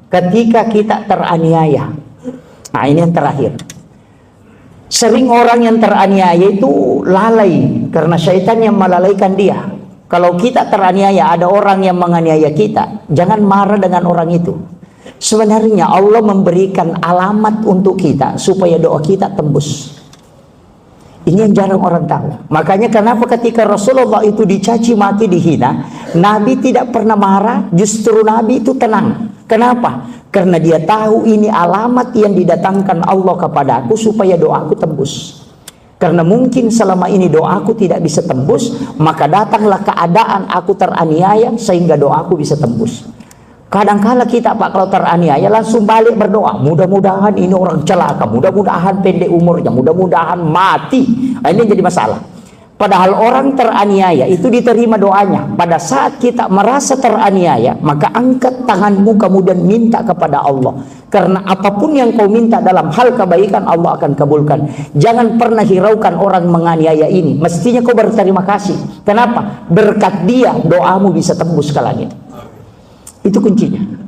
ketika kita teraniaya. Nah, ini yang terakhir. Sering orang yang teraniaya itu lalai karena syaitan yang melalaikan dia. Kalau kita teraniaya, ada orang yang menganiaya kita, jangan marah dengan orang itu. Sebenarnya Allah memberikan alamat untuk kita supaya doa kita tembus. Ini yang jarang orang tahu. Makanya kenapa ketika Rasulullah itu dicaci maki, dihina, Nabi tidak pernah marah, justru Nabi itu tenang. Kenapa? Karena dia tahu ini alamat yang didatangkan Allah kepada aku supaya doaku tembus. Karena mungkin selama ini doaku tidak bisa tembus, maka datanglah keadaan aku teraniaya sehingga doaku bisa tembus. Kadang-kala kita Pak kalau teraniaya langsung balik berdoa, mudah-mudahan ini orang celaka, mudah-mudahan pendek umurnya, mudah-mudahan mati. Nah, ini jadi masalah. Padahal orang teraniaya itu diterima doanya. Pada saat kita merasa teraniaya, maka angkat tanganmu kemudian minta kepada Allah. Karena apapun yang kau minta dalam hal kebaikan, Allah akan kabulkan. Jangan pernah hiraukan orang menganiaya ini. Mestinya kau berterima kasih. Kenapa? Berkat dia doamu bisa tembus ke langit. Itu kuncinya.